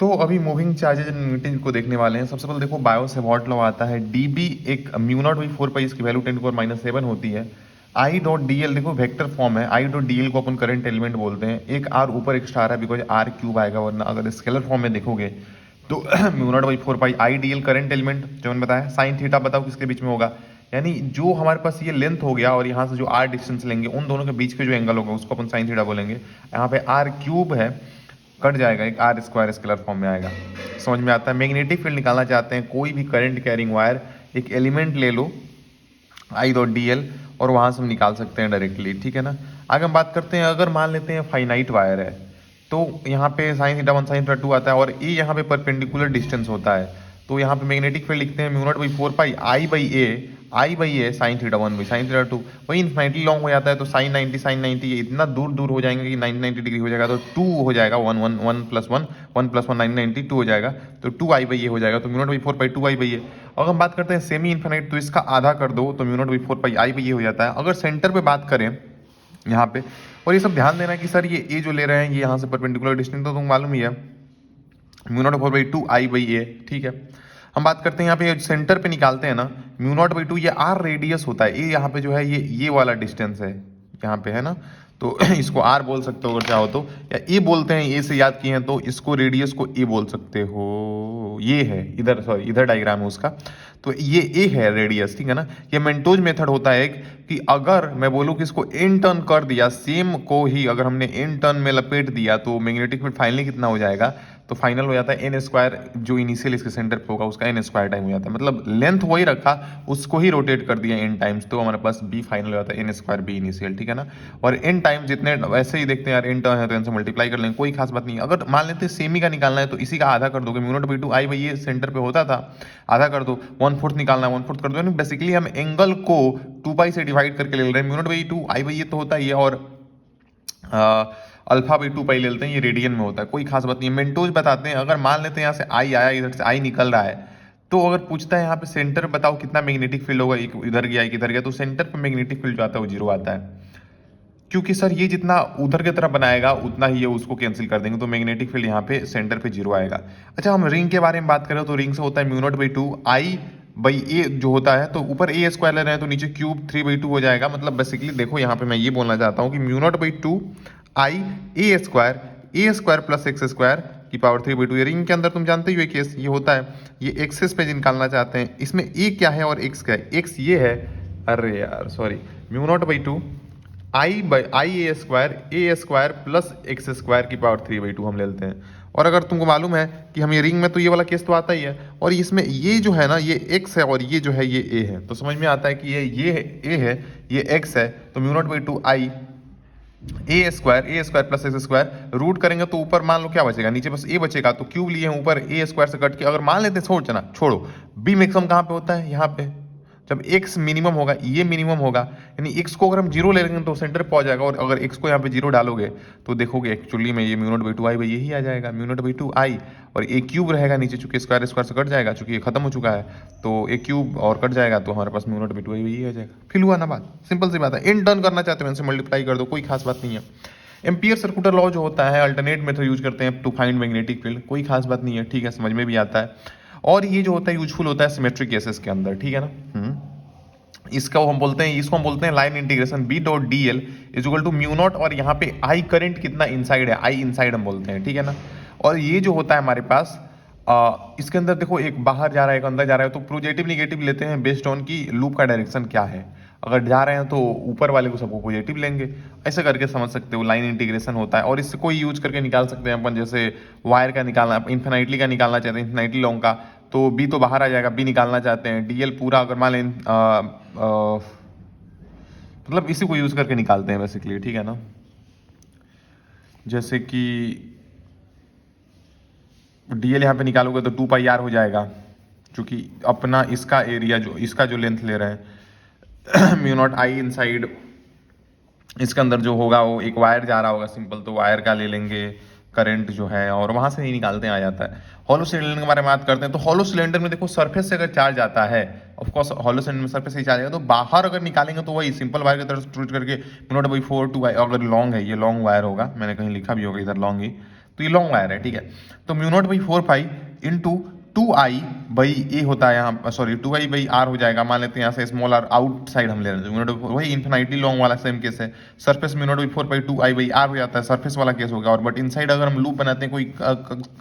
तो अभी moving charges and meeting को देखने वाले हैं। सबसे पहले देखो बायो सेवॉट लॉ आता है, डीबी एक म्यू नॉट बाई 4 पाई, इसकी वैल्यू 10⁻⁻7 होती है। आई डॉट डी एल देखो वेक्टर फॉर्म है, आई डॉट डी एल को अपन करंट एलिमेंट बोलते हैं। एक आर ऊपर एक स्टार है बिकॉज आर क्यूब आएगा, वरना अगर स्केलर फॉर्म में देखोगे तो mu naught by 4 pi I D L current element जो मैंने बताया। साइन थीटा बताओ किसके बीच में होगा, यानी जो हमारे पास ये लेंथ हो गया और यहाँ से जो आर डिस्टेंस लेंगे उन दोनों के बीच के जो एंगल होगा उसको अपन साइन थीटा बोलेंगे। यहाँ पे आर क्यूब है, कट जाएगा, एक आर स्क्वायर स्केलर फॉर्म में आएगा। समझ में आता है। मैग्नेटिक फील्ड निकालना चाहते हैं, कोई भी करंट कैरिंग वायर एक एलिमेंट ले लो आई डॉट डी एल और वहां से हम निकाल सकते हैं डायरेक्टली, ठीक है ना। आगे हम बात करते हैं, अगर मान लेते हैं फाइनाइट वायर है तो यहाँ पे साइन थीटा 1 साइन थीटा 2 आता है और ए यहाँ पे परपेंडिकुलर डिस्टेंस होता है, तो यहाँ पे मैग्नेटिक फील्ड लिखते हैं mu naught by 4 pi I by A sine theta 1 by sine theta 2। वही इन्फिनिटली लॉन्ग हो जाता है तो साइन 90 इतना दूर दूर हो जाएंगे कि 90 डिग्री हो जाएगा, तो 2 हो जाएगा, 1 प्लस 1 90 2 हो जाएगा, तो 2 आई बाई ए हो जाएगा, तो mu naught by 4 pi 2 I by A. अगर हम बात करते हैं सेमी इन्फिनिट तो इसका आधा कर दो तो mu naught by 4 pi I by A हो जाता है। अगर सेंटर पे बात करें यहाँ पे, और ये सब ध्यान देना है कि सर ये ए जो ले रहे हैं ये यहाँ से परपेंडिकुलर डिस्टेंस तो तुमको मालूम ही है, mu naught 4 by 2 I by A, ठीक है। हम बात करते हैं यहाँ पे सेंटर पे निकालते हैं ना, म्यू नॉट बाई 2 ये आर रेडियस होता है, ए यहाँ पे जो है ये वाला डिस्टेंस है यहाँ पे है ना, तो इसको आर बोल सकते हो अगर चाहो तो, या ए बोलते हैं, ए से याद किए हैं तो इसको रेडियस को ए बोल सकते हो। ये है इधर, सॉरी इधर डायग्राम है उसका, तो ये ए है रेडियस, ठीक है ना। ये मेंटोज मेथड होता है कि अगर मैं बोलूँ कि इसको एन टर्न कर दिया, सेम को ही अगर हमने एन टर्न में लपेट दिया तो मैग्नेटिक फील्ड फाइनली कितना हो जाएगा, तो फाइनल हो जाता है एन स्क्वायर, जो इनिशियल इसके सेंटर पे होगा उसका एन स्क्वायर टाइम हो जाता है, मतलब लेंथ वही रखा उसको ही रोटेट कर दिया एन टाइम्स, तो हमारे पास बी फाइनल हो जाता है एन स्क्वायर बी इनिशियल, ठीक है ना। और एन टाइम जितने वैसे ही देखते हैं यार, एन टर्न है तो एन से मल्टीप्लाई कर लेंगे, कोई खास बात नहीं। अगर मान लेते सेमी का निकालना है तो इसी का आधा कर दोगे, mu naught by 2 I by ये सेंटर पे होता था, आधा कर दो, 1/4 निकालना है 1/4 कर दो, बेसिकली हम एंगल को 2 पाई से डिवाइड करके ले रहे हैं। Mu naught by 2 I by ये तो होता ही है, और अल्फा बाई 2 पाई ले लेते हैं, ये रेडियन में होता है, कोई खास बात नहीं है। मेंटोज बताते हैं, अगर मान लेते हैं यहाँ से आई आया, इधर से आई निकल रहा है, तो अगर पूछता है यहाँ पे सेंटर बताओ कितना मैग्नेटिक फील्ड होगा, एक इधर गया एक इधर गया, तो सेंटर पे मैग्नेटिक फील्ड जो आता है वो 0 आता है, क्योंकि सर ये जितना उधर की तरफ बनाएगा उतना ही ये उसको कैंसिल कर देंगे, तो मैग्नेटिक फील्ड यहाँ पे सेंटर पे 0 आएगा। अच्छा, हम रिंग के बारे में बात करें तो रिंग से होता है mu naught by 2 I by A जो होता है, तो ऊपर ए स्क्वायर ले रहे हैं तो नीचे क्यूब 3/2 हो जाएगा। मतलब बेसिकली देखो यहाँ पे मैं ये बोलना चाहता हूँ कि mu naught by 2 I a square plus x square की पावर 3/2। रिंग के अंदर तुम जानते ही हो केस ये होता है, ये एक्सेस पे निकालना चाहते हैं, इसमें ए क्या है और एक्स क्या है, एक्स ये है, अरे यार sorry, mu naught by 2 I a square plus x square की पावर 3/2 हम ले लेते हैं। और अगर तुमको मालूम है कि हम ये रिंग में तो ये वाला केस तो आता ही है, और इसमें ये जो है ना ये x है और ये जो है ये a है, तो समझ में आता है कि ये a है ये x है, तो mu naught by 2 I a square plus x square root करेंगे तो ऊपर मान लो क्या बचेगा, नीचे बस a बचेगा, तो क्यूब लिए हैं ऊपर a स्क्वायर से कट के। अगर मान लेते हैं छोड़ो b मैक्सिमम कहाँ पे होता है, यहाँ पे, जब x मिनिमम होगा ये मिनिमम होगा, यानी x को अगर हम 0 ले लेंगे तो सेंटर पे पहुंच जाएगा, और अगर x को यहाँ पे 0 डालोगे तो देखोगे एक्चुअली में ये mu naught by 2 I by यही आ जाएगा, म्यू नॉट बाई 2 आई, और ए क्यूब रहेगा नीचे, चूंकि स्क्वायर से कट जाएगा, चूंकि ये खत्म हो चुका है तो ए क्यूब और कट जाएगा, तो हमारे पास mu naught by 2 I by यही आ जाएगा। फिल हुआ ना बात, सिंपल सी बात है। इन टर्न करना चाहते हो इनसे मल्टीप्लाई कर दो, कोई खास बात नहीं है। एम्पियर सर्कुलर लॉ जो होता है अल्टरनेट मेथड यूज करते हैं टू फाइंड मैग्नेटिक फील्ड, कोई खास बात नहीं है, ठीक है, समझ में भी आता है। और ये जो होता है यूजफुल होता है सिमेट्रिक केसेस के अंदर, ठीक है ना। इसको हम बोलते हैं line integration b dot d l is equal to mu naught, और यहाँ पे आई करंट कितना इनसाइड है, आई इनसाइड हम बोलते हैं, ठीक है ना। और ये जो होता है हमारे पास इसके अंदर देखो एक बाहर जा रहा है एक अंदर जा रहा है, तो पॉजिटिव निगेटिव लेते हैं बेस्ड ऑन की लूप का डायरेक्शन क्या है, अगर जा रहे हैं तो ऊपर वाले को सबको पॉजिटिव लेंगे, ऐसे करके समझ सकते हो लाइन इंटीग्रेशन होता है। और इससे कोई यूज करके निकाल सकते हैं अपन, जैसे वायर का निकालना, इन्फिनिटली का निकालना चाहते हैं, इन्फिनिटली लॉन्ग का, तो बी तो बाहर आ जाएगा, बी निकालना चाहते हैं, डीएल पूरा अगर मान लें मतलब इसी को यूज करके निकालते हैं बेसिकली, ठीक है ना। जैसे कि डीएल यहाँ पे निकालोगे तो 2 पाई आर हो जाएगा, क्योंकि अपना इसका जो लेंथ ले रहे हैं म्यू नॉट आई इनसाइड, इसके अंदर जो होगा वो एक वायर जा रहा होगा सिंपल, तो वायर का ले लेंगे करंट जो है, और वहां से ही निकालते आ जाता है। हॉलो सिलेंडर के बारे में बात करते हैं, तो हॉलो सिलेंडर में देखो सरफेस से अगर चार्ज आता है, ऑफ कोर्स हॉलो सिलेंडर में सरफेस से चार्ज आएगा, तो बाहर अगर निकालेंगे तो वही सिंपल वायर की तरह ट्रीट करके म्यू नॉट बाई 4 2 अगर लॉन्ग है, ये लॉन्ग वायर होगा, मैंने कहीं लिखा भी होगा इधर लॉन्ग ही, तो ये लॉन्ग वायर है, ठीक है। तो mu naught by 4 pi into 2i by A होता है यहाँ, सॉरी 2i बाई आर हो जाएगा। मान लेते हैं यहाँ से स्मॉल आर आउट साइड हम ले रहे हैं, म्यू नॉट वही इन्फिनाइटली लॉन्ग वाला सेम केस है। Surface mu naught by 4 pi 2i by r हो जाता है, सरफेस वाला केस हो गया। और बट इनसाइड अगर हम लूप बनाते हैं, कोई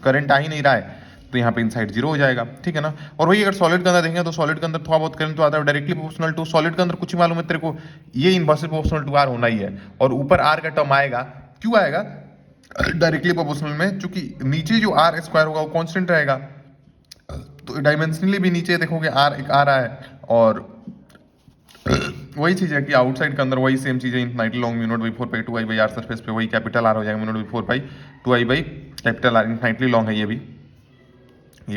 करंट आ ही नहीं रहा है, तो यहाँ पे इनसाइड जीरो हो जाएगा, ठीक है ना। और वही अगर सॉलिड के अंदर देखेंगे तो सॉलिड के अंदर थोड़ा बहुत करंट तो आता है डायरेक्टली प्रोपोर्शनल टू, सॉलिड के अंदर कुछ ही मालूम है तेरे को, ये इनवर्सली प्रोपोर्शनल टू आर होना ही है। और ऊपर आर का टर्म आएगा, क्यों आएगा डायरेक्टली प्रोपोर्शनल में, क्योंकि नीचे जो आर स्क्वायर होगा वो कांस्टेंट रहेगा। तो डायमेंशनली भी नीचे देखोगे आर एक आ रहा है। और वही चीज है कि आउटसाइड के अंदर वही सेम चीज है, infinitely long mu naught by 4 pi 2i by r, surface पे वही कैपिटल आर हो जाएगा, mu naught by 4 pi 2i by capital R, infinitely long है ये भी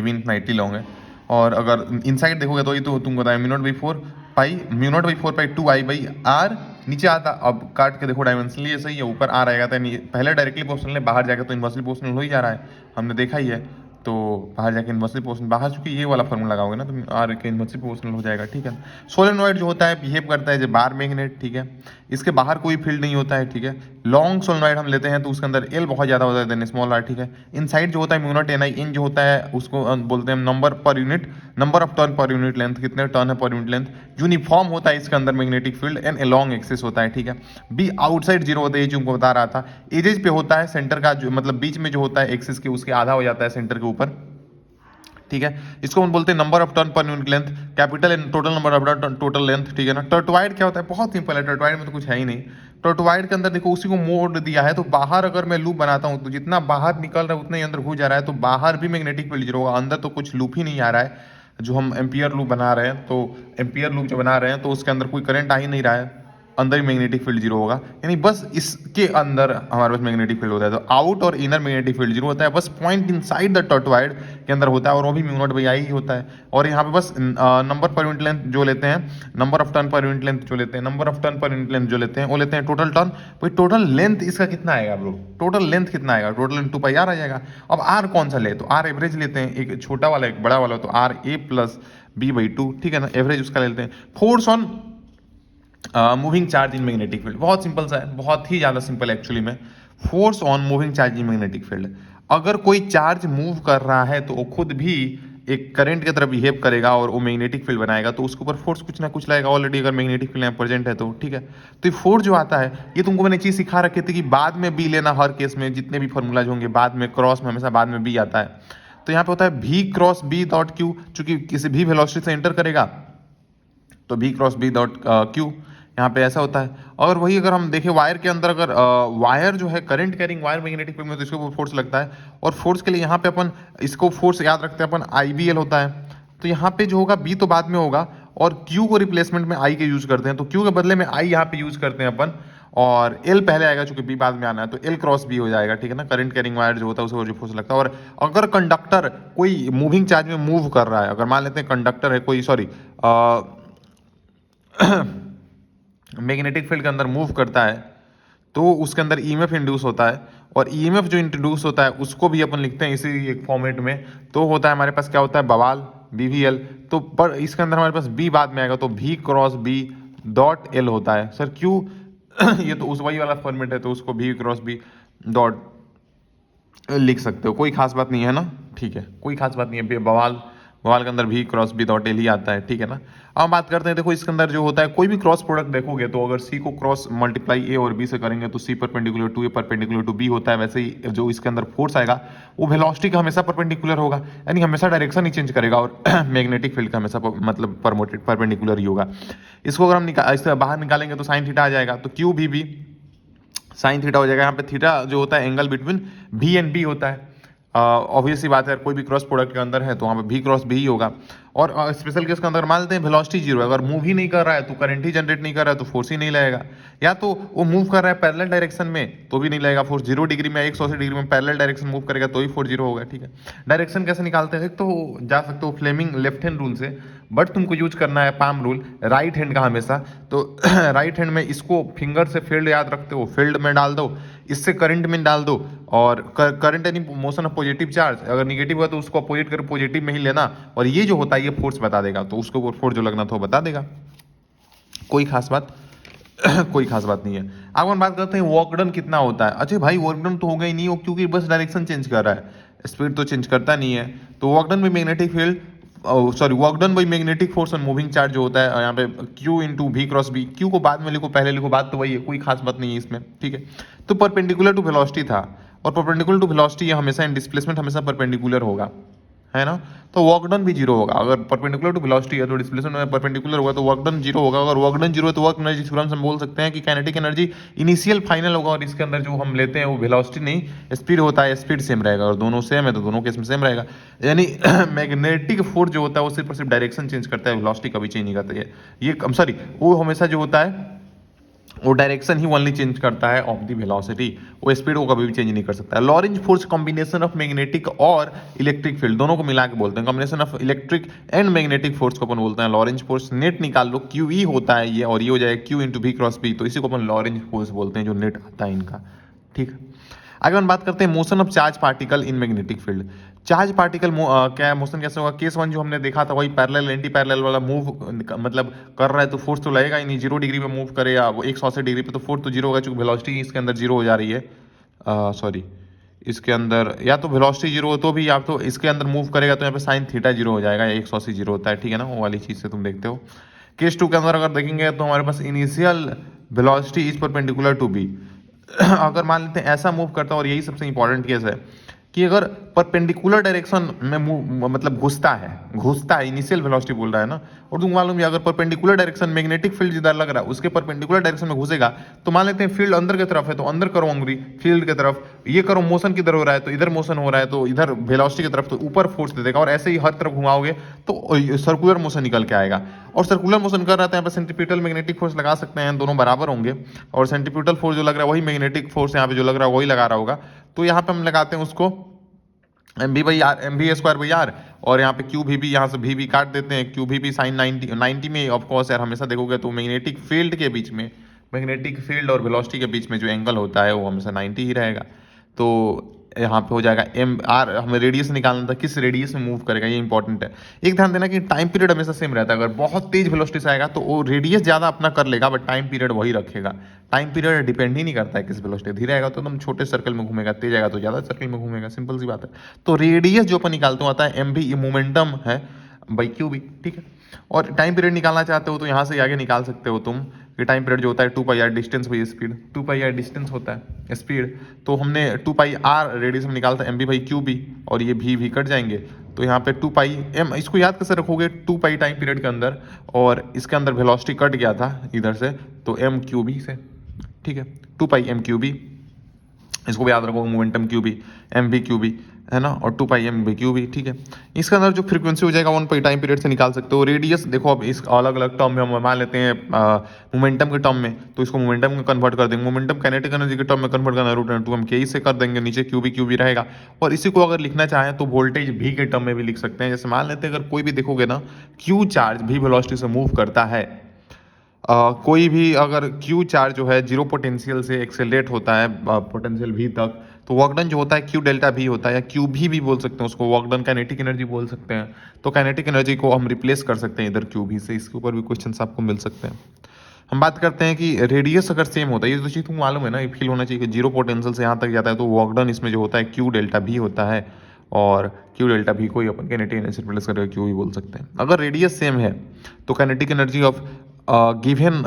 इनफिनिटली लॉन्ग है। और अगर इनसाइड देखोगे तो ये तो तुमको बताया mu naught by 4 pi 2i by r, नीचे आता, अब काट के देखो डायमेंशनली ये सही है, ऊपर आ रहेगा तो पहले डायरेक्टली प्रोपोर्शनल है, बाहर जाएगा तो इनवर्सली प्रोपोर्शनल हो ही जा रहा है, हमने देखा ही है। तो बाहर जाके इनवर्सली प्रोपोर्शनल, बाहर चूंकि ये वाला फॉर्मूला लगाओगे ना तो आर के इनवर्सली प्रोपोर्शनल हो जाएगा, ठीक है। सोलेनॉइड जो होता है बिहेव करता है जो बार मैग्नेट, ठीक है, इसके बाहर कोई फील्ड नहीं होता है, ठीक है। लॉन्ग सोलेनॉइड हम लेते हैं तो उसके अंदर एल बहुत ज्यादा होता है देन स्मॉल आर, ठीक है। इनसाइड जो होता है म्यू नॉट एन आई, इन जो होता है उसको बोलते हैं number per unit, number of turn per unit length, कितने टर्न है पर यूनिट लेंथ। यूनिफॉर्म होता है इसके अंदर magnetic field and along axis होता है, ठीक है। बी आउटसाइड जीरो होता है, ये जो उनको बता रहा था, एजेज पे होता है, सेंटर का जो मतलब बीच में जो होता है एक्सिस के उसके आधा हो जाता है सेंटर के ऊपर, ठीक है। इसको हम बोलते हैं number of turn per unit length, capital and total number of total length, ठीक है ना। टर्टोइड क्या होता है, बहुत सिंपल है, टर्टोइड में तो कुछ है ही नहीं। टर्टोइड के अंदर देखो उसी को मोड दिया है, तो बाहर अगर मैं लूप बनाता हूँ तो जितना बाहर निकल रहा है उतना ही अंदर घुस जा रहा है, तो बाहर भी मैग्नेटिक फील्ड जीरो होगा, अंदर तो कुछ लूप ही नहीं आ रहा है। जो हम एम्पियर लूप बना रहे हैं, तो एम्पियर लूप जो बना रहे हैं तो उसके अंदर कोई करंट आ ही नहीं रहा है, अंदर ही मैग्नेटिक फील्ड जीरो होगा, यानी बस इसके अंदर हमारे पास मैग्नेटिक फील्ड होता है। तो आउट और इनर मैग्नेटिक फील्ड जीरो होता है, बस पॉइंट इनसाइड द टर्टोइड के अंदर होता है, और वो भी म्यू नॉट बाई आई ही होता है। और यहाँ पे बस नंबर पर यूनिट लेंथ जो लेते हैं, number of turn per unit length जो लेते हैं, number of turn per unit length जो लेते हैं वो लेते हैं टोटल टर्न। भाई टोटल लेंथ इसका कितना आएगा ब्रो, टोटल लेंथ कितना आएगा, टोटल लेंथ 2 पाई आर आ जाएगा। अब आर कौन सा ले, तो आर एवरेज लेते हैं, एक छोटा वाला एक बड़ा वाला, तो r a plus b by 2, ठीक है ना, एवरेज उसका लेते हैं। Force on moving charge in magnetic field, बहुत सिंपल सा है, बहुत ही ज़्यादा सिंपल एक्चुअली में। Force on moving charge in magnetic field, अगर कोई चार्ज मूव कर रहा है तो वो खुद भी एक करंट की तरह बिहेव करेगा और वो मैग्नेटिक फील्ड बनाएगा, तो उसके ऊपर फोर्स कुछ ना कुछ लगेगा ऑलरेडी, अगर मैग्नेटिक फील्ड प्रेजेंट है तो, ठीक है। तो ये फोर्स जो आता है, ये तुमको मैंने चीज़ सिखा रखी थी कि बाद में बी लेना, हर केस में जितने भी फॉर्मूलाज होंगे बाद में, क्रॉस में हमेशा बाद में बी आता है। तो यहाँ पे होता है भी क्रॉस बी डॉट क्यू, चूंकि किसी भी वेलोसिटी से एंटर करेगा तो भी क्रॉस बी डॉट क्यू, यहाँ पे ऐसा होता है। और वही अगर हम देखें वायर के अंदर, अगर वायर जो है current carrying wire magnetic field में, तो इसके ऊपर फोर्स लगता है। और फोर्स के लिए यहाँ पे अपन इसको फोर्स याद रखते हैं अपन, IBL होता है। तो यहाँ पे जो होगा बी तो बाद में होगा, और क्यू को रिप्लेसमेंट में आई के यूज करते हैं, तो क्यू के बदले में आई यहाँ पे यूज करते हैं अपन, और एल पहले आएगा चूंकि बी बाद में आना है, तो एल क्रॉस बी हो जाएगा, ठीक है ना। करंट कैरिंग वायर जो होता है उसको जो फोर्स लगता है। और अगर कंडक्टर कोई मूविंग चार्ज में मूव कर रहा है, अगर मान लेते हैं कंडक्टर है कोई, सॉरी मैग्नेटिक फील्ड के अंदर मूव करता है, तो उसके अंदर ईएमएफ इंड्यूस होता है, और ईएमएफ जो इंट्रोड्यूस होता है उसको भी अपन लिखते हैं इसी एक फॉर्मेट में। तो होता है हमारे पास क्या होता है, बवाल BVL, तो पर इसके अंदर हमारे पास बी बाद में आएगा, तो भी क्रॉस बी डॉट एल होता है। सर क्यों ये तो उस वही वाला फॉर्मेट है, तो उसको भी क्रॉस बी डॉट लिख सकते हो, कोई खास बात नहीं है ना, ठीक है, कोई खास बात नहीं है। बवाल के अंदर भी क्रॉस बी डॉट एल ही आता है, ठीक है ना। अब बात करते हैं, देखो इसके अंदर जो होता है कोई भी क्रॉस प्रोडक्ट देखोगे, तो अगर सी को क्रॉस मल्टीप्लाई ए और बी से करेंगे तो c perpendicular to a perpendicular to b होता है। वैसे ही जो इसके अंदर फोर्स आएगा वो वेलोसिटी का हमेशा परपेंडिकुलर होगा, यानी हमेशा डायरेक्शन ही चेंज करेगा, और मैग्नेटिक फील्ड का हमेशा मतलब परपेंडिकुलर ही होगा। इसको अगर हम इससे बाहर निकालेंगे तो साइन थीटा आ जाएगा, तो क्यू भी साइन थीटा हो जाएगा। यहाँ पे थीटा जो होता है angle between b and b होता है। ऑब्वियस सी बात है, कोई भी क्रॉस प्रोडक्ट के अंदर है तो वहाँ पे भी क्रॉस भी ही होगा। और स्पेशल केस के अंदर मान लेते हैं वेलोसिटी जीरो है, अगर मूव ही नहीं कर रहा है तो करंट ही जनरेट नहीं कर रहा है तो फोर्स ही नहीं लगेगा, या तो वो मूव कर रहा है पैरेलल डायरेक्शन में तो भी नहीं लगेगा फोर्स, 0 डिग्री में 180 डिग्री में पैरेलल डायरेक्शन मूव करेगा तो ही फोर्स जीरो होगा, ठीक है। डायरेक्शन कैसे निकालते हैं, तो जा सकते हो फ्लेमिंग लेफ्ट हैंड रूल से, बट तुमको यूज करना है पाम रूल राइट हैंड का हमेशा। तो राइट हैंड में इसको फिंगर से फील्ड याद रखते हो, फील्ड में डाल दो, इससे करंट में डाल दो, और करंट यानी मोशन ऑफ पॉजिटिव चार्ज, अगर निगेटिव हुआ तो उसको अपोजिट कर पॉजिटिव में ही लेना, और ये जो होता है ये फोर्स बता देगा, तो उसको फोर्स जो लगना था वो बता देगा, कोई खास बात कोई खास बात नहीं है। अब हम बात करते हैं वर्क डन कितना होता है। अच्छा भाई वर्क डन तो होगा ही नहीं, वो क्योंकि बस डायरेक्शन चेंज कर रहा है, स्पीड तो चेंज करता नहीं है। तो work done by magnetic field, sorry work done by magnetic force on moving charge जो होता है यहाँ पे Q into v cross b. Q को बाद में लिखो पहले लिखो, बात तो वही है, कोई खास बात नहीं है इसमें, ठीक है। तो परपेंडिकुलर टू वेलोसिटी था, और परपेंडिकुलर टू वेलोसिटी हमेशा इन डिस्प्लेसमेंट हमेशा परपेंडिकुलर होगा, है ना। तो वर्क डन भी जीरो होगा। अगर परपेंडिकुलर टू वेलोसिटी है तो डिस्प्लेसमेंट में परपेंडिकुलर होगा तो वर्क डन जीरो होगा। अगर वर्क डन जीरो है तो वर्क एनर्जी थ्योरम से हम बोल सकते हैं कि काइनेटिक एनर्जी इनिशियल फाइनल होगा, और इसके अंदर जो हम लेते हैं वो वेलोसिटी नहीं स्पीड होता है, स्पीड सेम रहेगा। और दोनों सेम है तो दोनों केस में सेम रहेगा। यानी मैग्नेटिक फोर्स जो होता है वो सिर्फ और सिर्फ डायरेक्शन चेंज करता है, वेलोसिटी कभी चेंज नहीं करता है। ये सॉरी वो हमेशा जो होता है वो डायरेक्शन ही ओनली चेंज करता है ऑफ द वेलोसिटी, वो स्पीड को कभी भी चेंज नहीं कर सकता। Lorentz force combination of magnetic और इलेक्ट्रिक फील्ड दोनों को मिला के बोलते हैं, combination of electric and magnetic force को अपन बोलते हैं लॉरेंज फोर्स। नेट निकाल लो, क्यू ई होता है ये, और ये हो जाएगा q into v cross b, तो इसी को अपन लॉरेंज फोर्स बोलते हैं जो नेट आता है इनका, ठीक है। आगे हम बात करते हैं motion of charge particle in magnetic field. Charge particle क्या मोशन कैसे होगा। केस वन जो हमने देखा था वही पैरेलल एंटी पैरेलल वाला मूव, मतलब कर रहा है तो फोर्स तो लगेगा ही नहीं, 0 डिग्री पे मूव करे या वो 180 डिग्री पे तो फोर्स तो जीरो होगा, चूंकि वेलोसिटी इसके अंदर जीरो हो जा रही है। सॉरी इसके अंदर या तो वेलोसिटी जीरो हो तो भी, या तो इसके अंदर मूव करेगा तो यहाँ पे साइन थीटा जीरो हो जाएगा, या 180 जीरो होता है, ठीक है ना, वो वाली चीज़ से तुम देखते हो। केस टू के अंदर अगर देखेंगे तो हमारे पास initial velocity is perpendicular to B. अगर मान लेते हैं ऐसा मूव करता है, और यही सबसे इंपॉर्टेंट केस है कि अगर परपेंडिकुलर डायरेक्शन में मूव मतलब घुसता है इनिशियल वेलोसिटी बोल रहा है ना, और तुम मालूम है अगर परपेंडिकुलर डायरेक्शन मैग्नेटिक फील्ड जिधर लग रहा है उसके परपेंडिकुलर डायरेक्शन में घुसेगा, तो मान लेते हैं फील्ड अंदर की तरफ है तो अंदर करो उंगली फील्ड की तरफ, ये करो मोशन किधर हो रहा है तो इधर मोशन हो रहा है तो इधर वेलोसिटी की तरफ, तो ऊपर फोर्स दे देगा, और ऐसे ही हर तरफ घुमाओगे तो सर्कुलर मोशन निकल के आएगा। और सर्कुलर मोशन कर रहा है यहाँ पर सेंट्रीपिटल मैग्नेटिक फोर्स लगा सकते हैं, दोनों बराबर होंगे, और सेंट्रीपिटल फोर्स जो लग रहा है वही मैग्नेटिक फोर्स यहाँ पे जो लग रहा है वही लगा रहा होगा। तो यहाँ पे हम लगाते हैं उसको m b by r, m b square by r, और यहाँ पे क्यू भी यहाँ से भी काट देते हैं, क्यू भी साइन 90 में ऑफकोर्स यार हमेशा देखोगे तो मैग्नेटिक फील्ड के बीच में, मैग्नेटिक फील्ड और वेलोसिटी के बीच में जो एंगल होता है वो हमेशा 90 ही रहेगा। तो यहाँ पे हो जाएगा एम आर, हमें रेडियस निकालना था किस रेडियस में मूव करेगा, ये इंपॉर्टेंट है। एक ध्यान देना कि टाइम पीरियड हमेशा सेम रहता है, अगर बहुत तेज वेलोसिटी से आएगा तो वो रेडियस ज़्यादा अपना कर लेगा बट टाइम पीरियड वही रखेगा। टाइम पीरियड डिपेंड ही नहीं करता है किस वेलोसिटी, धीरे आएगा तो एकदम छोटे सर्कल में घूमेगा, तेज आएगा तो ज़्यादा सर्कल में घूमेगा, सिंपल सी बात है। तो रेडियस जो अपन निकालते आता है एम भी मोमेंटम है बाई क्यू भी, ठीक है। और टाइम पीरियड निकालना चाहते हो तो यहाँ से आगे निकाल सकते हो तुम कि टाइम पीरियड जो होता है 2πr distance by speed, 2πr distance होता है स्पीड, तो हमने 2πr रेडियस में निकालता है m b by q b, और ये भी कट जाएंगे तो यहाँ पे 2πm, इसको याद कैसे रखोगे 2π टाइम पीरियड के अंदर, और इसके अंदर वेलोसिटी कट गया था इधर से तो एम क्यू बी से, ठीक है, 2πm क्यू बी, इसको भी याद रखोगे momentum q b, m b q b, है ना, और 2πm बी क्यू बी, ठीक है। इसके अंदर जो फ्रीक्वेंसी हो जाएगा 1 टाइम पीरियड से निकाल सकते हो। रेडियस देखो अब इस अलग अलग टर्म में हम मान लेते हैं मोमेंटम के टर्म में, तो इसको मोमेंटम में कन्वर्ट कर देंगे, मोमेंटम काइनेटिक एनर्जी के टर्म में कन्वर्ट करना √2m के से कर देंगे, नीचे क्यू बी रहेगा। और इसी को अगर लिखना चाहें तो वोल्टेज भी के टर्म में भी लिख सकते हैं। जैसे मान लेते हैं अगर कोई भी देखोगे ना क्यू चार्ज भी वेलोसिटी से मूव करता है, कोई भी अगर क्यू चार्ज जो है जीरो पोटेंशियल से एक्सेलरेट होता है पोटेंशियल भी तक, तो वर्क डन जो होता है क्यू डेल्टा भी होता है, या क्यू भी बोल सकते हैं उसको, वर्क डन काइनेटिक एनर्जी बोल सकते हैं। तो काइनेटिक एनर्जी को हम रिप्लेस कर सकते हैं इधर क्यू भी से, इसके ऊपर भी क्वेश्चन आपको मिल सकते हैं। हम बात करते हैं कि रेडियस अगर सेम होता है, ये तो चीज़ तुमको मालूम है ना, ये फील होना चाहिए कि जीरो पोटेंशियल से यहाँ तक जाता है तो वर्क डन इसमें जो होता है क्यू डेल्टा भी होता है, और क्यू डेल्टा भी को ही अपन काइनेटिक एनर्जी रिप्लेस करके क्यू भी बोल सकते हैं। अगर रेडियस सेम है तो काइनेटिक एनर्जी ऑफ गिवन,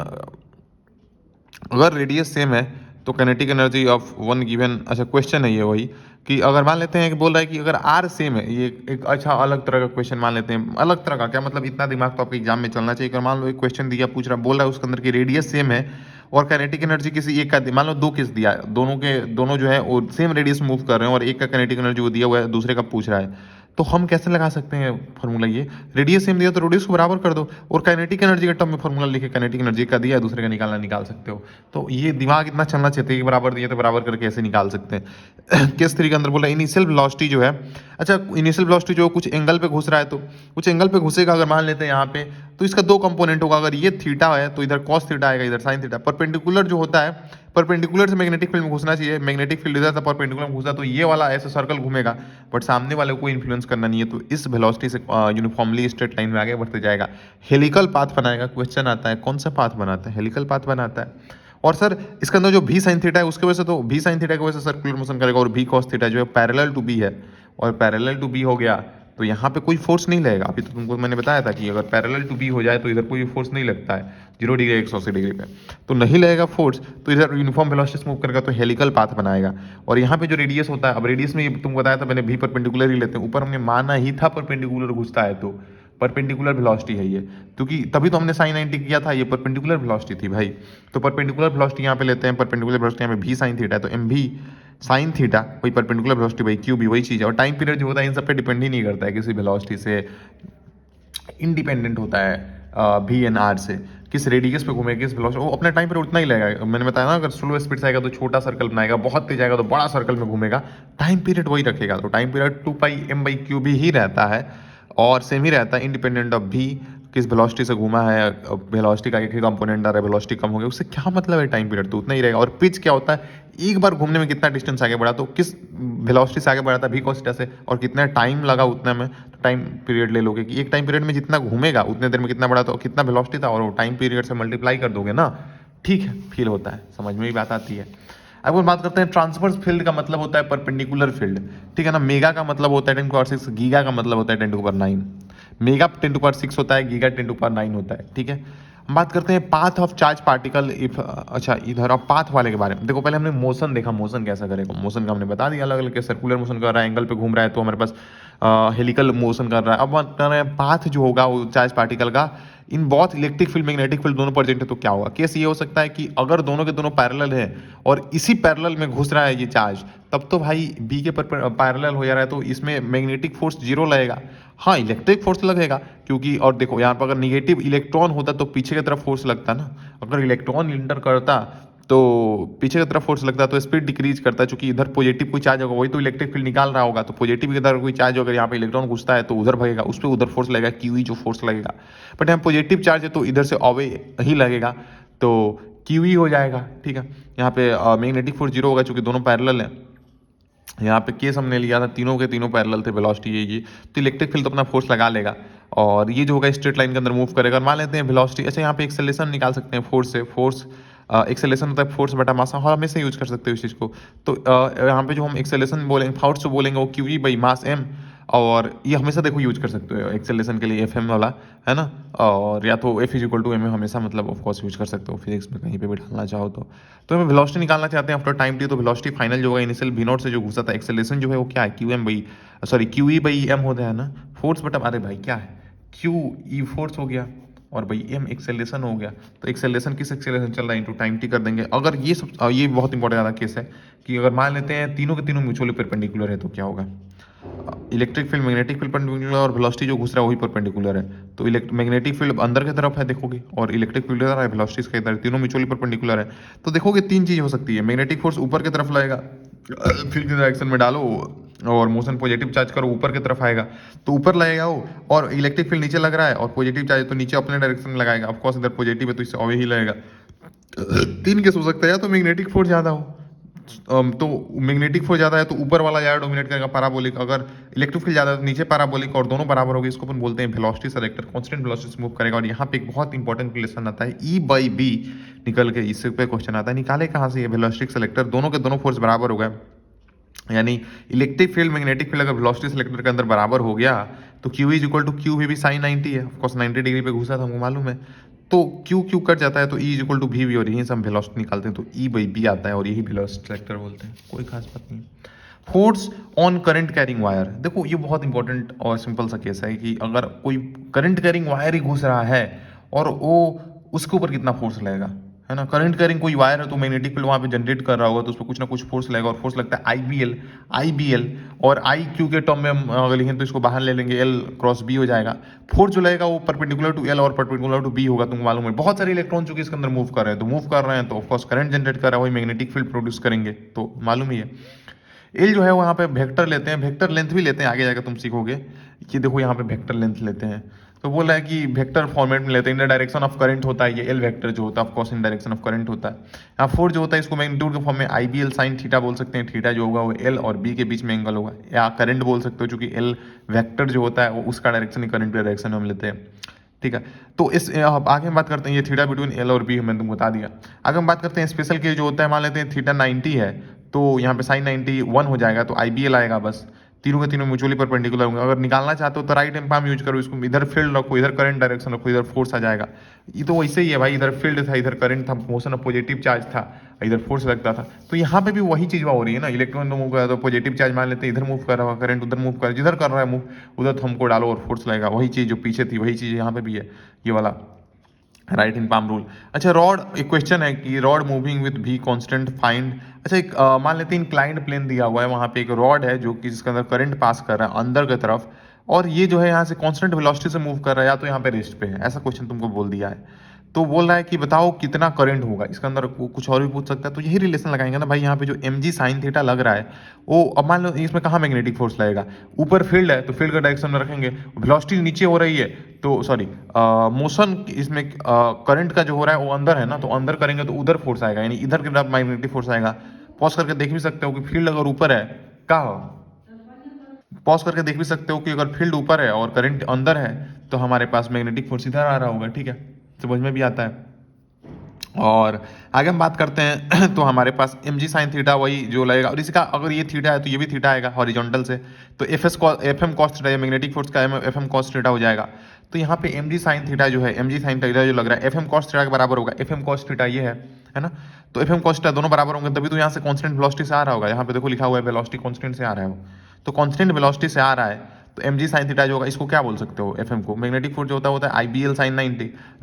अगर रेडियस सेम है तो kinetic energy of one given, अच्छा क्वेश्चन है ये वही कि अगर मान लेते हैं कि बोल रहा है कि अगर आर सेम है, ये एक अच्छा अलग तरह का क्वेश्चन मान लेते हैं, अलग तरह का क्या मतलब, इतना दिमाग तो आपके एग्जाम में चलना चाहिए। अगर मान लो एक क्वेश्चन दिया पूछ रहा बोल रहा है उसके अंदर की रेडियस सेम है और काइनेटिक एनर्जी किसी एक का, मान लो 2 केस दिया, दोनों जो है वो सेम रेडियस मूव कर रहे हैं और एक का काइनेटिक एनर्जी वो दिया हुआ है दूसरे का पूछ रहा है, तो हम कैसे लगा सकते हैं फॉर्मूला, ये रेडियस सेम दिया तो रेडियस को बराबर कर दो, और काइनेटिक एनर्जी के टर्म में फॉर्मूला लिखे काइनेटिक एनर्जी का दिया है दूसरे का निकालना निकाल सकते हो। तो ये दिमाग इतना चलना चाहिए कि बराबर दिया तो बराबर करके ऐसे निकाल सकते हैं। किस तरीके के अंदर बोला इनिशियल वेलोसिटी जो है, अच्छा इनिशियल वेलोसिटी जो कुछ एंगल पे घुस रहा है तो कुछ एंगल पे घुसेगा, अगर मान लेते हैं यहाँ पे तो इसका दो कंपोनेंट होगा, अगर ये थीटा है तो इधर कॉस थीटा आएगा, इधर साइन थीटा। परपेंडिकुलर जो होता है, परपेंडिकुलर से मैग्नेटिक फील्ड में घुसना चाहिए, मैग्नेटिक फील्ड इधर से परपेंडिकुलर में घुसा तो ये वाला ऐसे सर्कल घूमेगा, बट सामने वाले को इन्फ्लुएंस करना नहीं है, तो इस वेलोसिटी से यूनिफॉर्मली स्ट्रेट लाइन में आगे बढ़ते जाएगा, हेलिकल पाथ बनाएगा। क्वेश्चन आता है कौन सा पाथ बनाता है, हेलिकल पाथ बनाता है। और सर इसके अंदर जो भी साइन थीटा है उसके वजह से, तो भी साइन थीटा की वजह से सर्कुलर मोशन करेगा, और भी कॉस थीटा जो है पैरेलल टू बी है, और पैरेलल टू बी हो गया तो यहाँ पे कोई फोर्स नहीं लगेगा। अभी तो तुमको मैंने बताया था कि अगर पैरेलल टू बी हो जाए तो इधर कोई फोर्स नहीं लगता है 0 डिग्री 180 डिग्री पे, तो नहीं लगेगा फोर्स, तो इधर यूनिफॉर्म वेलोसिटी से मूव करेगा तो हेलिकल पाथ बनाएगा। और यहाँ पे जो रेडियस होता है, अब रेडियस में तुमको बताया था मैंने, भी परपेंडिकुलर ही लेते हैं, ऊपर हमने माना ही था परपेंडिकुलर घुसता है तो परपेंडिकुलर वेलोसिटी है ये, क्योंकि तभी तो हमने साइन 90 किया था, ये परपेंडिकुलर वेलोसिटी थी भाई। तो परपेंडिकुलर वेलोसिटी यहाँ पे लेते हैं, परपेंडिकुलर वेलोसिटी यहाँ पे भी साइन थीटा है, तो एम भी साइन थीटा वही परपेंडिकुलर वेलोसिटी भाई क्यू भी वही चीज़ है। और टाइम पीरियड जो होता है इन सब पे डिपेंड ही नहीं करता है, किसी वेलोसिटी से इंडिपेंडेंट होता है भी एन आर से, किस रेडियस पे घूमेगा, किस वेलोसिटी, वो अपने टाइम पर उतना ही लगेगा। मैंने बताया ना, अगर स्लो स्पीड से आएगा तो छोटा सर्कल बनाएगा, बहुत तेज आएगा तो बड़ा सर्कल में घूमेगा, टाइम पीरियड वही रखेगा। तो टाइम पीरियड 2πm/q भी ही रहता है, और सेम ही रहता है इंडिपेंडेंट ऑफ भी किस वेलोसिटी से घूमा है, वेलोसिटी का एक ही कंपोनेंट आ रहा है, वेलोसिटी कम हो गया, उससे क्या मतलब है, टाइम पीरियड तो उतना ही रहेगा। और पिच क्या होता है, एक बार घूमने में कितना डिस्टेंस आगे बढ़ा, तो किस वेलोसिटी से आगे बढ़ा था भी कॉस थीटा से, और कितना टाइम लगा उतना में, तो टाइम पीरियड ले लोगे कि एक टाइम पीरियड में जितना घूमेगा उतने देर में कितना बढ़ा, तो कितना वेलोसिटी था, और वो टाइम पीरियड से मल्टीप्लाई कर दोगे ना, ठीक है, फील होता है, समझ में भी बात आती है। अब हम बात करते हैं ट्रांसवर्स फील्ड का मतलब होता है परपेंडिकुलर फील्ड, ठीक है ना। मेगा का मतलब होता है 10⁻⁶, गीगा का मतलब होता है 10⁹। मेगा 10�6 होता है, गीगा 10⁹ होता है, ठीक है। हम बात करते हैं path of charge particle if, अच्छा इधर अब पाथ वाले के बारे में देखो। पहले हमने मोशन देखा, मोशन कैसा करेगा, मोशन का हमने बता दिया अलग अलग, सर्कुलर मोशन कर रहा है, एंगल पे घूम रहा है तो हमारे पास हेलिकल मोशन कर रहा है। अब बात कर रहे हैं पाथ जो होगा वो चार्ज पार्टिकल का, इन बहुत इलेक्ट्रिक फील्ड मैग्नेटिक फील्ड दोनों प्रेजेंट है तो क्या होगा। केस ये हो सकता है कि अगर दोनों के दोनों पैरेलल है और इसी पैरेलल में घुस रहा है ये चार्ज, तब तो भाई बी के पैरेलल हो जा रहा है तो इसमें मैग्नेटिक फोर्स 0 लगेगा, हाँ इलेक्ट्रिक फोर्स लगेगा, क्योंकि और देखो यहाँ पर अगर निगेटिव इलेक्ट्रॉन होता तो पीछे की तरफ फोर्स लगता ना, अगर इलेक्ट्रॉन इंटर करता तो पीछे की तरफ फोर्स लगता, तो स्पीड डिक्रीज करता है, क्योंकि इधर पॉजिटिव कोई चार्ज होगा वही तो इलेक्ट्रिक फील्ड निकाल रहा होगा, तो पॉजिटिव इधर कोई चार्ज अगर यहाँ पे इलेक्ट्रॉन घुसता है तो उधर भगेगा, उस पर उधर फोर्स लगेगा, क्यूई जो फोर्स लगेगा। बट यहाँ पॉजिटिव चार्ज है तो इधर से अवे ही लगेगा, तो क्यूई हो जाएगा, ठीक है। यहाँ पे मैग्नेटिक फोर्स 0 होगा क्योंकि दोनों पैरेलल है। यहाँ पे केस हमने लिया था तीनों के तीनों पैरेलल थे, वेलोसिटी ये, तो इलेक्ट्रिक फील्ड तो अपना फोर्स लगा लेगा, और ये जो होगा स्ट्रेट लाइन के अंदर मूव करेगा। मान लेते हैं वेलोसिटी, अच्छा यहाँ पे एक्सेलरेशन निकाल सकते हैं फोर्स से, फोर्स एक्सेलरेशन होता है फोर्स बटा मास, हाँ हमेशा यूज कर सकते हो इस चीज़ को। तो यहाँ पे जो हम एक्सेलरेशन बोलेंगे, फोर्स जो बोलेंगे वो q e by mass m, और ये हमेशा देखो यूज कर सकते हो एक्सेलरेशन के लिए, एफ एम वाला है ना, और या तो f is equal to m हमेशा मतलब ऑफकोर्स यूज कर सकते हो फिजिक्स में कहीं पे भी डालना चाहो तो हमें वेलोसिटी निकालना चाहते हैं आफ्टर टाइम टी, तो वेलोसिटी फाइनल जो होगा इनिशियल वी नॉट से जो घुसा था, एक्सेलरेशन जो है वो क्या है, q m by sorry q e by m होता है ना, फोर्स बटा, अरे भाई क्या है, क्यू ई फोर्स हो गया और भाई एम एक्सेलरेशन हो गया, तो एक्सेलरेशन किस एक्सेलरेशन चल रहा है इनटू टाइम टी कर देंगे। अगर ये सब ये बहुत इंपॉर्टेंट ज़्यादा केस है कि अगर मान लेते हैं तीनों के तीनों म्यूचुअली परपेंडिकुलर है तो क्या होगा, electric field magnetic field perpendicular और वेलोसिटी जो घुस रहा है वही परपेंडिकुलर है, तो मैग्नेटिक फील्ड अंदर की तरफ है देखोगे, और इलेक्ट्रिक फील्ड इधर है, वेलोसिटी इसके इधर, तीनों म्यूचुअली परपेंडिकुलर है। तो देखोगे तीन चीज हो सकती है, मैग्नेटिक फोर्स ऊपर की तरफ लगेगा, फील्ड की डायरेक्शन में डालो और मोशन पॉजिटिव चार्ज करो ऊपर की तरफ आएगा तो ऊपर लगेगा वो, और इलेक्ट्रिक फील्ड नीचे लग रहा है और पॉजिटिव चार्ज तो नीचे अपने डायरेक्शन में लगाएगा, ऑफकोर्स इधर पॉजिटिव है तो इससे अवे ही लगेगा। तीन केस हो सकता है, या तो मैग्नेटिक फोर्स ज़्यादा हो, तो मैग्नेटिक फोर्स ज़्यादा है तो ऊपर वाला ज़्यादा डोमिनेट करेगा पैराबोलिक, अगर इलेक्ट्रिक फील्ड ज़्यादा है तो नीचे पैराबोलिक, और दोनों बराबर होगी, इसको अपन बोलते हैं वेलोसिटी सेलेक्टर, कांस्टेंट वेलोसिटी से मूव करेगा। और यहाँ पे एक बहुत इंपॉर्टेंट रिलेशन आता है ई बाई बी निकल के, इससे पे क्वेश्चन आता है, निकाले कहाँ से ये वेलोसिटी सेलेक्टर, दोनों के दोनों फोर्स बराबर हो गए, यानी इलेक्ट्रिक फील्ड मैग्नेटिक फील्ड अगर वेलोसिटी सेलेक्टर के अंदर बराबर हो गया तो Q is equal to q भी साइन 90 है, ऑफकोर्स 90 डिग्री पे घुसा था हमको मालूम है, तो क्यू क्यू कट जाता है तो E is equal to v भी, और यहीं से हम वेलोसिटी निकालते हैं तो E बाई बी आता है, और यही वेलोसिटी सेलेक्टर बोलते हैं, कोई खास बात नहीं। Force on current carrying wire, देखो ये बहुत इंपॉर्टेंट और सिंपल सा केस है कि अगर कोई करंट कैरिंग वायर ही घुस रहा है और वो उसके ऊपर कितना फोर्स लगेगा, है ना। करंट कैरिंग कोई वायर है तो मैग्नेटिक फील्ड वहाँ पे जनरेट कर रहा होगा तो उस पर कुछ ना कुछ फोर्स लगेगा, और फोर्स लगता है आई बी एल, और आई क्यू के टर्म में हम अगर लिखें तो इसको बाहर ले लेंगे, एल क्रॉस बी हो जाएगा। फोर्स जो लगेगा वो परपेंडिकुलर टू एल और परपेंडिकुलर टू बी होगा, तुमको मालूम है। बहुत सारे इलेक्ट्रॉन चूंकि इसके अंदर मूव कर रहे हैं तो ऑफकोर्स करंट जनरेट कर रहा है, वही मैग्नेटिक फील्ड प्रोड्यूस करेंगे, तो मालूम ही है। एल जो है वहाँ पे वेक्टर लेते हैं, वेक्टर लेंथ भी लेते हैं, आगे जाकर तुम सीखोगे। ये देखो यहाँ पे वेक्टर लेंथ लेते हैं, तो बोल रहा है कि वेक्टर फॉर्मेट में लेते हैं, in the direction of current होता है ये एल वेक्टर जो होता है, of course in direction of current होता है। यहाँ फोर्स जो होता है इसको मैग्नीट्यूड के फॉर्म में आई बी एल साइन थीटा बोल सकते हैं, थीटा जो होगा वो एल और बी के बीच में एंगल होगा, या करंट बोल सकते हो चूंकि एल वेक्टर जो होता है वो उसका डायरेक्शन ही करंट के डायरेक्शन में हम लेते हैं, ठीक है। तो इस आगे हम बात करते हैं, ये थीटा बिटवीन एल और बी मैंने तुमको बता दिया। आगे हम बात करते हैं स्पेशल केस जो होता है, मान लेते हैं थीटा 90 है तो यहाँ पे साइन 90 1 हो जाएगा, तो आई बी एल आएगा बस, तीनों के तीनों म्यूचुअली परपेंडिकुलर होंगे। अगर निकालना चाहते हो तो राइट हैंड पाम यूज करो, इसको इधर फील्ड रखो, इधर करंट डायरेक्शन रखो, इधर फोर्स आ जाएगा। ये तो वैसे ही है भाई, इधर फील्ड था, इधर करंट था, मोशन ऑफ पॉजिटिव चार्ज था, इधर फोर्स लगता था। तो यहाँ पे भी वही चीज हो रही है ना, इलेक्ट्रॉन तो मूव कर रहा है तो पॉजिटिव चार्ज मान लेते हैं, इधर मूव कर रहा है करंट, उधर मूव कर रहा है, जिधर कर रहा है मूव उधर तो हमको डालो और फोर्स लगेगा। वही चीज जो पीछे थी वही चीज यहाँ पे भी है, ये वाला राइट इन पाम रूल। अच्छा रॉड, एक क्वेश्चन है कि रॉड मूविंग विद भी कांस्टेंट फाइंड। अच्छा एक मान लेते हैं इंक्लाइंड प्लेन दिया हुआ है, वहां पे एक रॉड है जो कि जिसके अंदर करंट पास कर रहा है अंदर की तरफ, और ये जो है यहाँ से कांस्टेंट वेलोसिटी से मूव कर रहा है, या तो यहाँ पे रेस्ट पे है, ऐसा क्वेश्चन तुमको बोल दिया है। तो बोल रहा है कि बताओ कितना करंट होगा इसके अंदर, कुछ और भी पूछ सकता है। तो यही रिलेशन लगाएंगे ना भाई, यहाँ पे जो एम जी साइन थीटा लग रहा है वो, अब मान लो इसमें कहाँ मैग्नेटिक फोर्स लगेगा, ऊपर फील्ड है तो फील्ड का डायरेक्शन में रखेंगे, वेलोसिटी नीचे हो रही है तो सॉरी मोशन इसमें करंट का जो हो रहा है वो अंदर है ना, तो अंदर करेंगे तो उधर फोर्स आएगा, यानी इधर की तरफ मैग्नेटिक फोर्स आएगा। पॉज करके देख भी सकते हो कि फील्ड अगर ऊपर है, क्या पॉज करके देख भी सकते हो कि अगर फील्ड ऊपर है और करंट अंदर है तो हमारे पास मैग्नेटिक फोर्स इधर आ रहा होगा, ठीक है, समझ में भी आता है। और आगे हम बात करते हैं तो हमारे पास एम जी साइन थीटा वही जो लगेगा, और इसका अगर ये थीटा है तो ये भी थीटा आएगा हॉरिजॉन्टल से, तो f m cos theta, magnetic force का एफ एम कॉस थीटा हो जाएगा। तो यहाँ पे एम जी साइन थीटा जो है, एम जी साइन थीटा जो लग रहा है एफ एम कॉस थीटा के बराबर होगा, एफ एम कॉस थीटा ये है ना, तो एफ एम कॉस थीटा दोनों बराबर होंगे, तभी तो यहाँ से कॉन्स्टेंट वेलोसिटी से आ रहा होगा, यहाँ पे देखो लिखा हुआ है वेलोसिटी कॉन्स्टेंट से आ रहा है वो, तो कॉन्स्टेंट वेलोसिटी से आ रहा है, तो एम जी साइन थीटा जो होगा इसको क्या बोल सकते हो, एफ एम को मैग्नेटिक फोर्स जो होता है आई बी एल साइन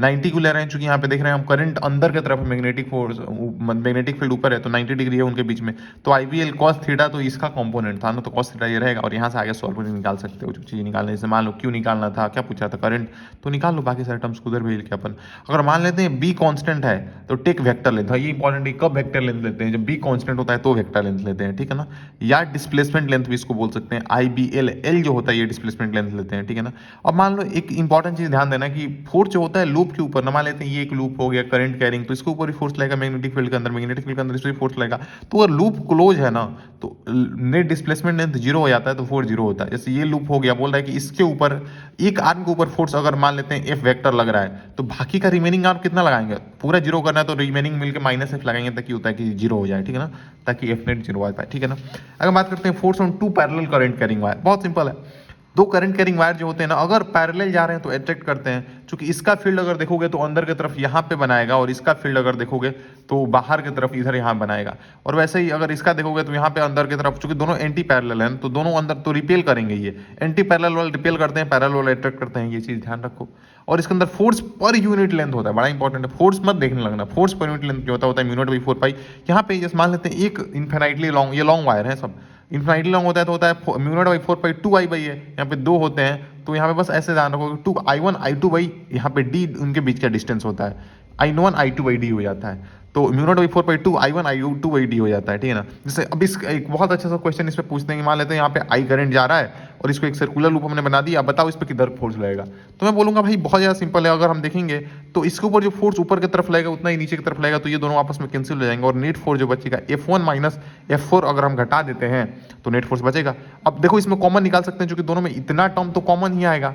90 को ले रहे हैं, चूंकि यहाँ पे देख रहे हैं हम करंट अंदर की तरफ, मैग्नेटिक फोर्स मैग्नेटिक फील्ड ऊपर है तो 90 डिग्री है उनके बीच में, तो आई बी एल कॉस थीटा तो इसका कंपोनेंट था ना, तो कॉस थीटा ये रहेगा, और यहाँ से आगे सॉल्व करके निकाल सकते हो जो चीज़ निकालने से, मान लो क्यों निकालना था, क्या पूछा था करंट, तो निकाल लो, बाकी सारे टर्म्स को उधर भेज के अपन। अगर मान लेते हैं बी कांस्टेंट है तो टेक वेक्टर लेंथ, ये इंपॉर्टेंट है, कब वेक्टर लेंथ लेते हैं, जब बी कांस्टेंट होता है तो वेक्टर लेंथ लेते हैं, ठीक है ना, या डिस्प्लेसमेंट लेंथ भी इसको बोल सकते हैं, आई बी एल, एल जो होता है ये डिस्प्लेसमेंट लेंथ लेते हैं, ठीक है ना। अब मान लो एक इंपॉर्टेंट चीज ध्यान देना कि फोर्स जो होता है लूप के ऊपर ना, मान लेते हैं ये एक लूप हो गया करंट कैरिंग, तो इसके ऊपर भी फोर्स लगेगा, मैग्नेटिक फील्ड के अंदर, मैग्नेटिक फील्ड के अंदर इसमें फोर्स लगेगा, तो अगर लूप क्लोज है ना तो नेट डिस्प्लेसमेंट लेंथ जीरो हो जाता है, तो फोर्स जीरो होता है। जैसे ये लूप हो गया, बोल रहा है कि इसके ऊपर एक आर्म के ऊपर फोर्स अगर मान लेते हैं एफ वेक्टर लग रहा है, तो बाकी का रिमेनिंग आर्म कितना लगाएंगे, पूरा जीरो करना है तो रिमेनिंग मिलकर माइनस एफ लगाएंगे, ताकि होता है कि जीरो हो जाए, ठीक है ना, ताकि एफ नेट जीरो आ पाए, ठीक है ना। अगर बात करते हैं force on two parallel current carrying wire, बहुत सिंपल है, दो करंट कैरिंग वायर जो होते हैं ना अगर पैरेलल जा रहे हैं तो अट्रैक्ट करते हैं, क्योंकि इसका फील्ड अगर देखोगे तो अंदर की तरफ यहाँ पे बनाएगा, और इसका फील्ड अगर देखोगे तो बाहर की तरफ इधर यहाँ बनाएगा, और वैसे ही अगर इसका देखोगे तो यहाँ पे अंदर की तरफ, चूंकि दोनों एंटी पैरेलल हैं तो दोनों अंदर तो रिपेल करेंगे, ये एंटी पैरेलल वाले रिपेल करते हैं, पैरेलल वाले अट्रैक्ट करते हैं, ये चीज ध्यान रखो। और इसके अंदर फोर्स पर यूनिट लेंथ होता है, बड़ा इंपॉर्टेंट है, फोर्स मत देखने लगना, फोर्स पर यूनिट लेंथ जो होता है म्यू नॉट बाई 4 पाई। यहाँ पे जैसे मान लेते हैं एक इन्फिनाइटली लॉन्ग, ये लॉन्ग वायर है सब, इन्फिनाइटली लॉन्ग होता है तो होता है mu naught by 4 pi 2 I by है, यहाँ पे दो होते हैं, तो यहाँ पे बस ऐसे ध्यान रखो 2 I1 I2 बाई, यहाँ पे डी उनके बीच का डिस्टेंस होता है, I1 I2 बाई डी हो जाता है, तो mu naught by 4 pi 2 I1 I2 by D हो जाता है, ठीक है ना। जैसे अब इस एक बहुत अच्छा सा क्वेश्चन इस पे पूछते हैं कि मान लेते हैं यहाँ पे आई करंट जा रहा है और इसको एक सर्कुलर लूप हमने बना दिया, अब बताओ इस पे किधर फोर्स लगेगा, तो मैं बोलूंगा भाई बहुत ज़्यादा सिंपल है, अगर हम देखेंगे तो इसके ऊपर जो फोर्स ऊपर की तरफ लगेगा उतना ही नीचे की तरफ लगेगा, तो ये दोनों आपस में कैंसिल हो जाएंगे, और नेट फोर्स जो बचेगा F1 माइनस F4 अगर हम घटा देते हैं तो नेट फोर्स बचेगा। अब देखो इसमें कॉमन निकाल सकते हैं, क्योंकि दोनों में इतना टर्म तो कॉमन ही आएगा,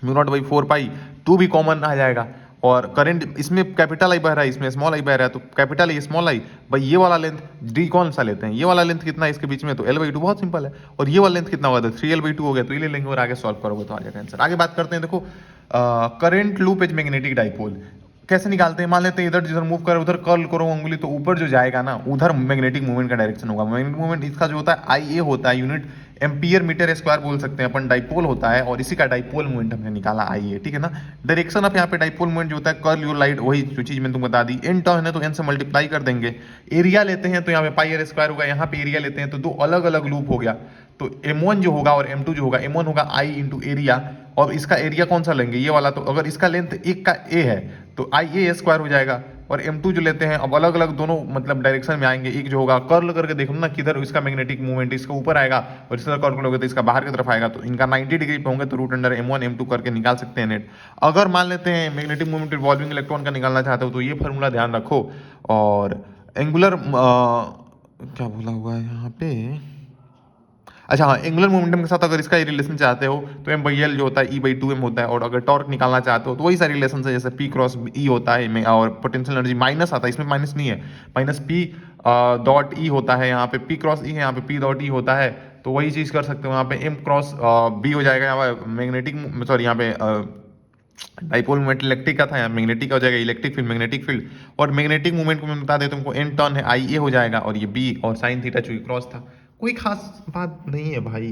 म्यू नॉट बाई 4 पाई 2 भी कॉमन आ जाएगा, और करंट इसमें कैपिटल आई बह रहा है, इसमें स्मॉल आई बह रहा है, तो कैपिटल आई स्मॉल आई भाई, ये वाला लेंथ डी कौन सा लेते हैं, ये वाला लेंथ कितना है इसके बीच में, तो एल बाई 2, बहुत सिंपल है, और ये वाला लेंथ कितना होगा, तो 3L बाई 2 हो गया, तो ये ले लेंगे और आगे सॉल्व करोगे तो आ जाएगा आंसर। आगे बात करते हैं, देखो current loop as magnetic dipole कैसे निकालते हैं, मान लेते हैं इधर जिधर मूव कर उधर कर्ल करो उंगली, तो ऊपर जो जाएगा ना उधर मैग्नेटिक मूवमेंट का डायरेक्शन होगा, मैग्नेटिक मूवमेंट इसका जो होता है आई ए होता है, यूनिट एम्पियर मीटर स्क्वायर बोल सकते हैं अपन, डाइपोल होता है, और इसी का डाइपोल मूवमेंट हमने निकाला आई ए, ठीक है ना। डायरेक्शन ऑफ यहाँ पे डाइपोल मूवमेंट जो होता है कर्ल योर लाइट, वही जो चीज मैंने तुमको बता दी, एन टर्म है तो एन से मल्टीप्लाई कर देंगे, एरिया लेते हैं तो यहाँ पे पाई आर स्क्वायर होगा, यहाँ पे एरिया लेते हैं तो दो अलग अलग लूप हो गया, तो M1 जो होगा और M2 जो होगा, M1 होगा I इंटू एरिया, और इसका एरिया कौन सा लेंगे, ये वाला, तो अगर इसका लेंथ एक का A है तो आई ए स्क्वायर हो जाएगा, और M2 जो लेते हैं, अब अलग अलग दोनों मतलब डायरेक्शन में आएंगे। एक जो होगा कर्ल करके देख लो ना, किधर इसका मैग्नेटिक मूवमेंट इसका ऊपर आएगा और इसका कर्ल करोगे तो इसका बाहर की तरफ आएगा, तो इनका 90 डिग्री पे होंगे, तो रूट अंडर M1 M2 करके निकाल सकते हैं नेट। अगर मान लेते हैं मैग्नेटिक मूवमेंट रिवॉल्विंग इलेक्ट्रॉन का निकालना चाहते हो तो ये फॉर्मूला ध्यान रखो। और एंगुलर क्या बोला हुआ है यहाँ पे, अच्छा हाँ, एंगुलर मोमेंटम के साथ अगर इसका रिलेशन चाहते हो तो M/L जो होता है E/2m होता है, और अगर टॉर्क निकालना चाहते हो तो वही सारे रिलेशन है, जैसे P क्रॉस E होता है और पोटेंशियल एनर्जी माइनस आता है, इसमें माइनस नहीं है, माइनस P डॉट E होता है, यहाँ पे P क्रॉस E है, यहाँ पे P डॉट E होता है, तो वही चीज़ कर सकते हो। यहाँ पे M क्रॉस B हो जाएगा, यहाँ पे मैग्नेटिक सॉरी यहाँ पे डाइपोल मूवमेंट इलेक्ट्रिक का था, यहाँ मैग्नेटिक हो जाएगा, इलेक्ट्रिक फील्ड मैग्नेटिक फील्ड। और मैग्नेटिक मूवमेंट को मैं बता देता हूँ, तुमको N टर्न है, IA हो जाएगा, और ये B और साइन थीटा चूंकि क्रॉस था। कोई खास बात नहीं है भाई।